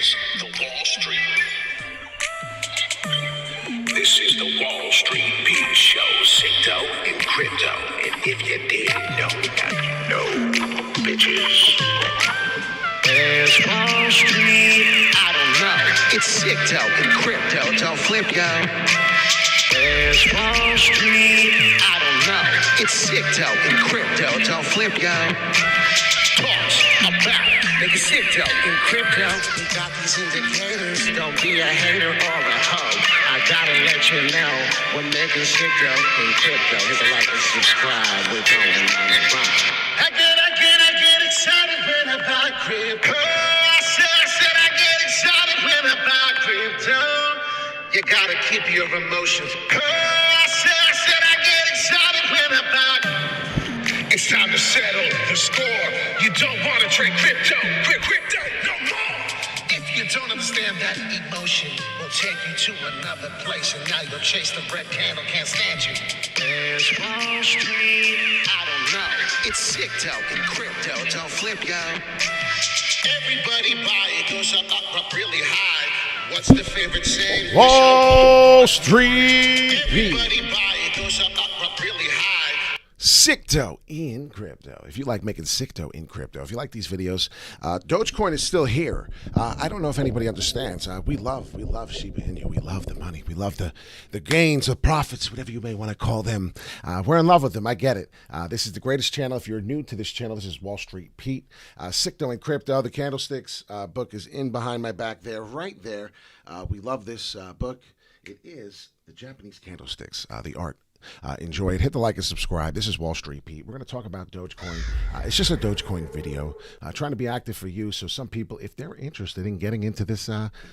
is the Wall Street. This is the Wall Street Beat Show, Crypto and Crypto. And if you didn't know, now you know, bitches. There's Wall Street, I don't know. It's Crypto and Crypto, don't flip, yo. There's Wall Street, I don't know. It's Crypto and Crypto, don't flip, yo. Talks about niggas Crypto and Crypto. We got these indicators, don't be a hater or a hoe. I gotta let you know, we're making Crypto and Crypto. Hit the like and subscribe, we're going on the run. I get excited when I buy crypto. I said I get excited when I buy crypto. You gotta keep your emotions. I said I get excited when I buy. It's time to settle the score. You don't wanna trade crypto no more. If you don't understand that emotion, will take you to another place, and now you'll chase the red candle, can't stand you. There's Wall Street, I don't know. It's Crypto and Crypto, don't flip, yo. Everybody buy it, goes up really high. What's the favorite saying? Wall Street. Everybody buy it, goes up really high. Crypto in crypto. If you like making crypto in crypto, if you like these videos, Dogecoin is still here. I don't know if anybody understands. We love Shiba Inu. We love the money. We love the gains, the profits, whatever you may want to call them. We're in love with them. I get it. This is the greatest channel. If you're new to this channel, this is Wall Street Pete. Crypto in crypto. The Candlesticks book is in behind my back there, right there. We love this book. It is the Japanese candlesticks, the art. Enjoy it. Hit the like and subscribe. This is Wall Street Pete. We're going to talk about Dogecoin. It's just a Dogecoin video. Trying to be active for you. So some people, if they're interested in getting into this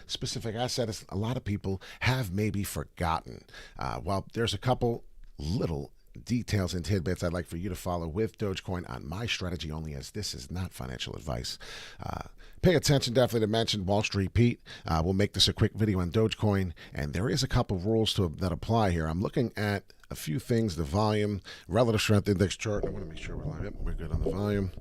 specific asset, a lot of people have maybe forgotten. Well, there's a couple little details and tidbits I'd like for you to follow with Dogecoin on my strategy only, as this is not financial advice. Pay attention, definitely, to mention Wall Street Pete. We'll make this a quick video on Dogecoin, and there is a couple of rules that apply here. I'm looking at a few things: the volume, relative strength index chart. I want to make sure we're good on the volume.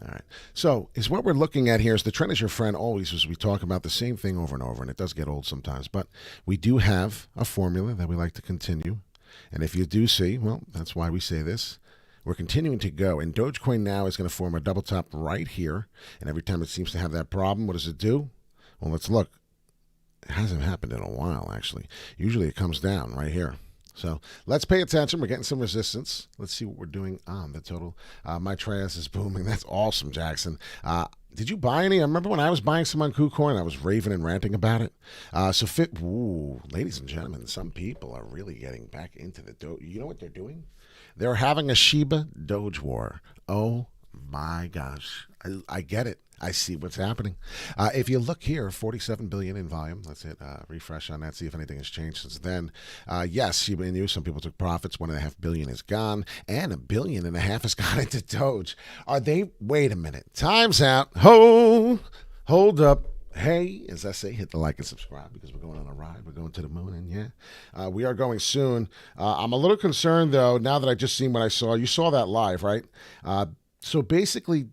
All right. So is what we're looking at here is the trend is your friend always, as we talk about the same thing over and over, and it does get old sometimes, but we do have a formula that we like to continue. And if you do see, well, that's why we say this. We're continuing to go, and Dogecoin now is going to form a double top right here. And every time it seems to have that problem, what does it do? Well, let's look. It hasn't happened in a while, actually. Usually it comes down right here. So let's pay attention. We're getting some resistance. Let's see what we're doing on the total. My Trias is booming. That's awesome, Jackson. Did you buy any? I remember when I was buying some on KuCoin, I was raving and ranting about it. Ladies and gentlemen, some people are really getting back into the Doge. You know what they're doing? They're having a Shiba Doge war. Oh my gosh. I get it. I see what's happening. If you look here, 47 billion in volume. Let's hit refresh on that, see if anything has changed since then. Yes, Shiba Inu, some people took profits. 1.5 billion is gone, and 1.5 billion has gone into Doge. Wait a minute. Time's out. Hold up. Hey, as I say, hit the like and subscribe, because we're going on a ride. We're going to the moon, and we are going soon. I'm a little concerned, though, now that I just seen what I saw. You saw that live, right? So basically,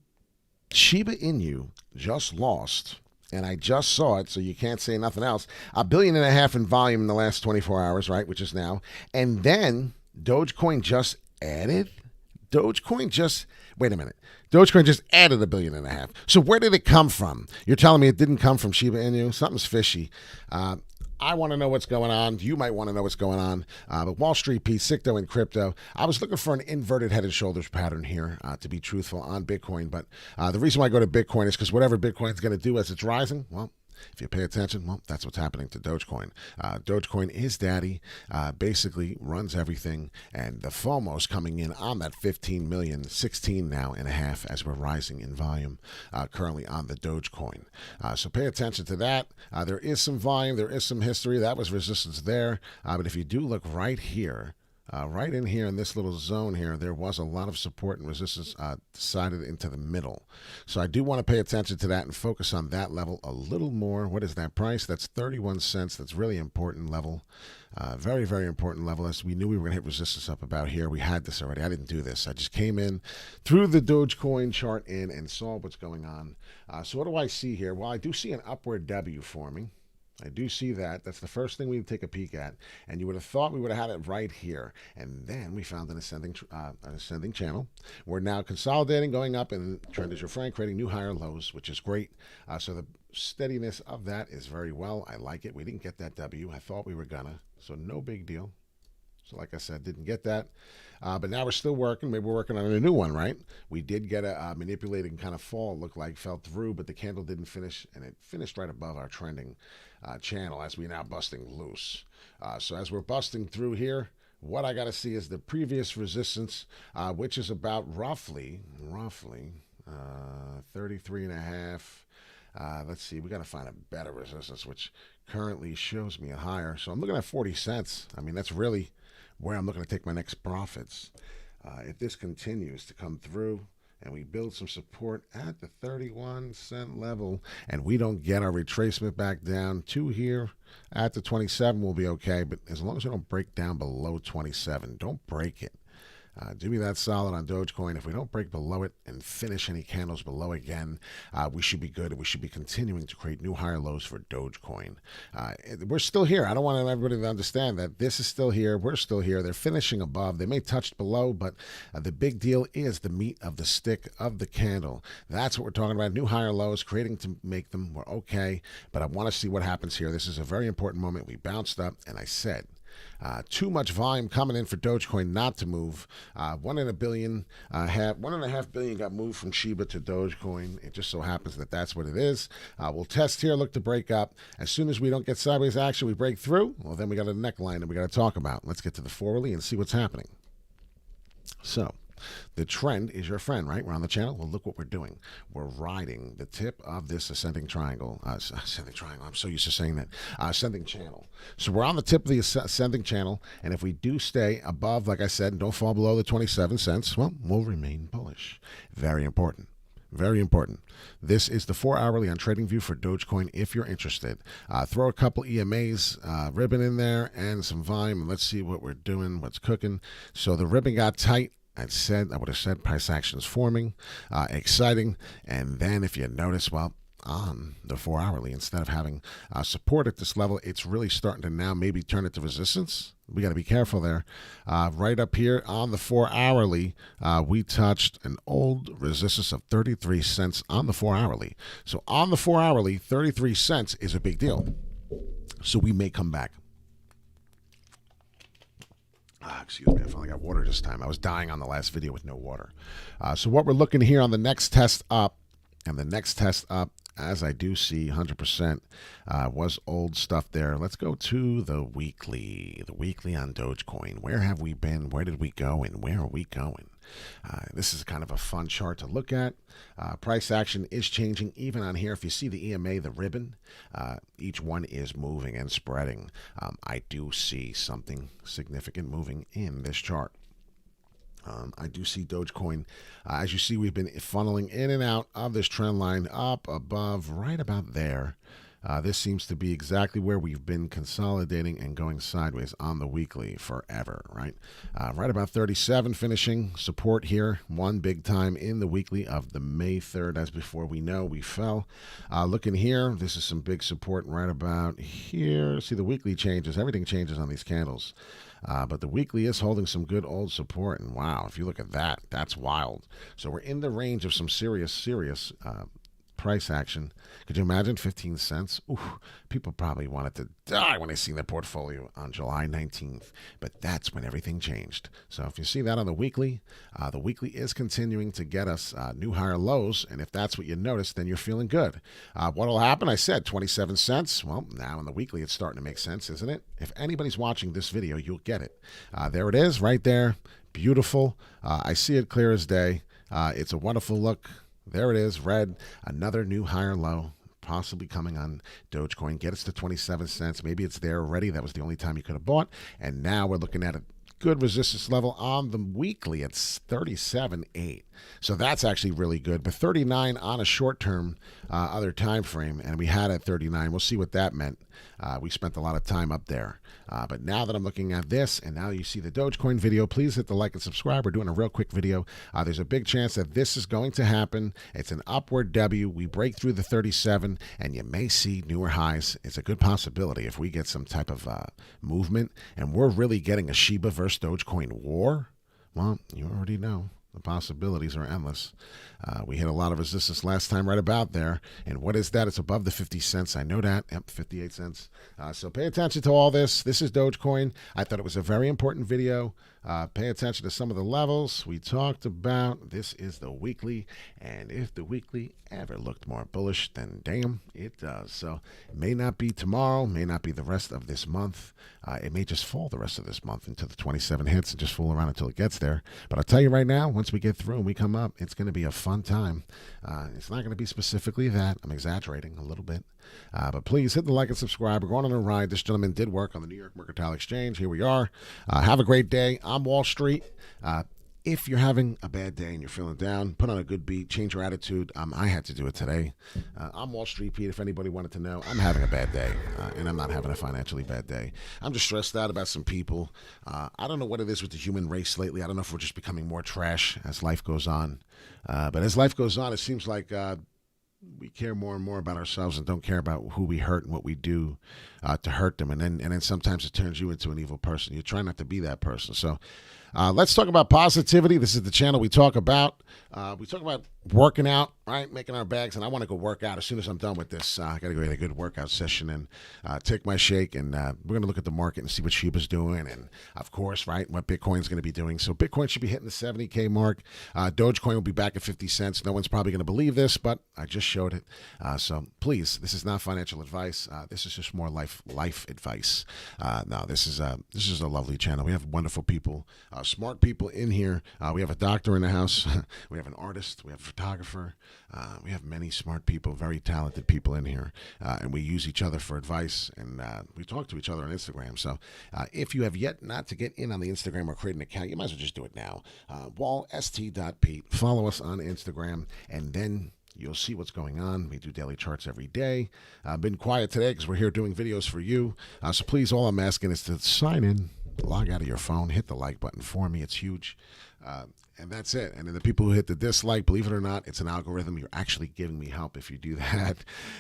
Shiba Inu just lost, and I just saw it, so you can't say nothing else. 1.5 billion in volume in the last 24 hours, right, which is now. And then Dogecoin just added. Dogecoin just added 1.5 billion. So where did it come from? You're telling me it didn't come from Shiba Inu? Something's fishy. I want to know what's going on. You might want to know what's going on. But Wall Street Pete, Crypto and crypto. I was looking for an inverted head and shoulders pattern here, to be truthful, on Bitcoin. But the reason why I go to Bitcoin is because whatever Bitcoin's going to do as it's rising, well, if you pay attention, well, that's what's happening to Dogecoin. Dogecoin is daddy, basically runs everything, and the FOMO's coming in on that 15 million, 16 now and a half as we're rising in volume currently on the Dogecoin. So pay attention to that. There is some volume, there is some history. That was resistance there. But if you do look right here, Right in here in this little zone here, there was a lot of support and resistance decided into the middle. So I do want to pay attention to that and focus on that level a little more. What is that price? That's 31 cents. That's really important level. Very, very important level. As we knew we were going to hit resistance up about here. We had this already. I didn't do this. I just came in, threw the Dogecoin chart in, and saw what's going on. So what do I see here? Well, I do see an upward W forming. I do see that. That's the first thing we take a peek at. And you would have thought we would have had it right here. And then we found an ascending channel. We're now consolidating, going up, and trend is your friend, creating new higher lows, which is great. So the steadiness of that is very well. I like it. We didn't get that W. I thought we were gonna. So no big deal. So like I said, didn't get that. But now we're still working. Maybe we're working on a new one, right? We did get a manipulating kind of fall, looked like, fell through, but the candle didn't finish, and it finished right above our trending channel as we're now busting loose. So as we're busting through here, what I got to see is the previous resistance, which is about roughly 33 and a half. Let's see, we got to find a better resistance, which currently shows me a higher. So I'm looking at 40 cents. I mean, that's really where I'm looking to take my next profits. If this continues to come through and we build some support at the 31-cent level and we don't get our retracement back down to here at the 27, we'll be okay. But as long as we don't break down below 27, don't break it. Do me that solid on Dogecoin. If we don't break below it and finish any candles below again, we should be good. We should be continuing to create new higher lows for Dogecoin. We're still here. I don't want everybody to understand that this is still here. We're still here. They're finishing above. They may touch below, but the big deal is the meat of the stick of the candle. That's what we're talking about. New higher lows, creating to make them. We're okay, but I want to see what happens here. This is a very important moment. We bounced up, and I said, too much volume coming in for Dogecoin not to move. 1.5 billion got moved from Shiba to Dogecoin. It just so happens that that's what it is. We'll test here, look to break up. As soon as we don't get sideways action, we break through. Well, then we got a neckline that we got to talk about. Let's get to the 4-hourly and see what's happening. So, the trend is your friend, right? We're on the channel. Well, look what we're doing. We're riding the tip of this ascending triangle. Ascending triangle. I'm so used to saying that. Ascending channel. So we're on the tip of the ascending channel, and if we do stay above, like I said, and don't fall below the 27 cents, well, we'll remain bullish. Very important. Very important. This is the 4-hourly on TradingView for Dogecoin if you're interested. Throw a couple EMAs, ribbon in there, and some volume, and let's see what we're doing, what's cooking. So the ribbon got tight. I would have said price actions forming, exciting, and then if you notice, well, on the 4-hourly, instead of having support at this level, it's really starting to now maybe turn it to resistance. We got to be careful there. Right up here on the 4-hourly, we touched an old resistance of 33 cents on the 4-hourly. So on the 4-hourly, 33 cents is a big deal. So we may come back. Excuse me, I finally got water this time. I was dying on the last video with no water. So what we're looking here on the next test up, and the next test up, as I do see 100%, was old stuff there. Let's go to the weekly on Dogecoin. Where have we been? Where did we go? And where are we going? This is kind of a fun chart to look at. Price action is changing even on here. If you see the EMA, the ribbon, each one is moving and spreading. I do see something significant moving in this chart. I do see Dogecoin. As you see, we've been funneling in and out of this trend line, up, above, right about there. This seems to be exactly where we've been consolidating and going sideways on the weekly forever, right? Right about 37, finishing support here, one big time in the weekly of the May 3rd. As before, we know we fell. Looking here, this is some big support right about here. See, the weekly changes. Everything changes on these candles. But the weekly is holding some good old support. And wow, if you look at that, that's wild. So we're in the range of some serious price action. Could you imagine 15 cents? Ooh, people probably wanted to die when they see their portfolio on July 19th. But that's when everything changed. So if you see that on the weekly is continuing to get us new higher lows. And if that's what you notice, then you're feeling good. What'll happen? I said 27 cents. Well, now in the weekly, it's starting to make sense, isn't it? If anybody's watching this video, you'll get it. There it is right there. Beautiful. I see it clear as day. It's a wonderful look. There it is, red, another new higher low, possibly coming on Dogecoin. Get us to 27 cents. Maybe it's there already. That was the only time you could have bought. And now we're looking at it good resistance level on the weekly. It's 37.8. So that's actually really good. But 39 on a short-term other time frame, and we had at 39. We'll see what that meant. We spent a lot of time up there. But now that I'm looking at this, and now you see the Dogecoin video, please hit the like and subscribe. We're doing a real quick video. There's a big chance that this is going to happen. It's an upward W. We break through the 37, and you may see newer highs. It's a good possibility if we get some type of movement, and we're really getting a Shiba versus Dogecoin war. Well, you already know. The possibilities are endless. We hit a lot of resistance last time right about there. And what is that? It's above the 50 cents. I know that. Yep, 58 cents. So pay attention to all this. This is Dogecoin. I thought it was a very important video. Pay attention to some of the levels we talked about. This is the weekly. And if the weekly ever looked more bullish, then damn, it does. So it may not be tomorrow, may not be the rest of this month. It may just fall the rest of this month until the 27 hits and just fool around until it gets there. But I'll tell you right now, once we get through and we come up, it's going to be a fun time. It's not going to be specifically that. I'm exaggerating a little bit. But please hit the like and subscribe. We're going on a ride. This gentleman did work on the New York Mercantile Exchange. Here we are. Have a great day. I'm Wall Street. If you're having a bad day and you're feeling down, put on a good beat, change your attitude. I had to do it today. I'm Wall Street Pete. If anybody wanted to know, I'm having a bad day, and I'm not having a financially bad day. I'm just stressed out about some people. I don't know what it is with the human race lately. I don't know if we're just becoming more trash as life goes on. But as life goes on, it seems like we care more and more about ourselves and don't care about who we hurt and what we do to hurt them. And then sometimes it turns you into an evil person. You try not to be that person. So let's talk about positivity. This is the channel we talk about. We talk about working out, right? Making our bags. And I want to go work out as soon as I'm done with this. I got to go get a good workout session and take my shake. And we're going to look at the market and see what Shiba's doing. And, of course, right, what Bitcoin's going to be doing. So Bitcoin should be hitting the 70K mark. Dogecoin will be back at 50 cents. No one's probably going to believe this, but I just showed it. So please, this is not financial advice. This is just more life advice. No, this is a lovely channel. We have wonderful people, smart people in here. We have a doctor in the house. We have an artist. We have a photographer. We have many smart people, very talented people in here. And we use each other for advice. And we talk to each other on Instagram. So if you have yet not to get in on the Instagram or create an account, you might as well just do it now. wallst.pete. Follow us on Instagram. And then you'll see what's going on. We do daily charts every day. I've been quiet today because we're here doing videos for you. So please, all I'm asking is to sign in, log out of your phone, hit the like button for me. It's huge. And that's it. And then the people who hit the dislike, believe it or not, it's an algorithm. You're actually giving me help if you do that.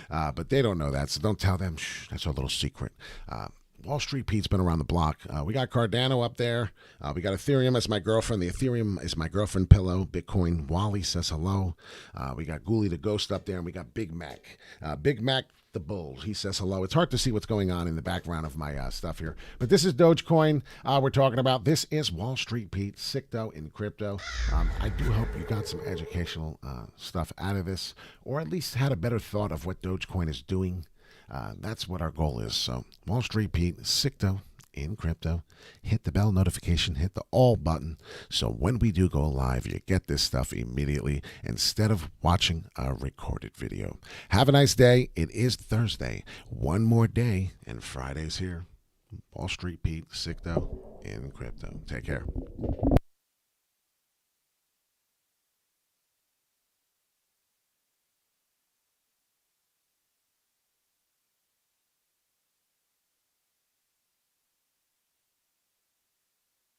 But they don't know that, so don't tell them. Shh, that's our little secret. Wall Street Pete's been around the block. We got Cardano up there. We got Ethereum as my girlfriend. The Ethereum is my girlfriend pillow. Bitcoin. Wally says hello. We got Ghoulie the Ghost up there, and we got Big Mac. Big Mac the Bull. He says hello. It's hard to see what's going on in the background of my stuff here. But this is Dogecoin we're talking about. This is Wall Street Pete, Sicto in crypto. I do hope you got some educational stuff out of this, or at least had a better thought of what Dogecoin is doing. That's what our goal is. So Wall Street Pete, Sicto in crypto. Hit the bell notification, hit the all button. So when we do go live, you get this stuff immediately instead of watching a recorded video. Have a nice day. It is Thursday. One more day and Friday's here. Wall Street Pete, Sicto in crypto. Take care.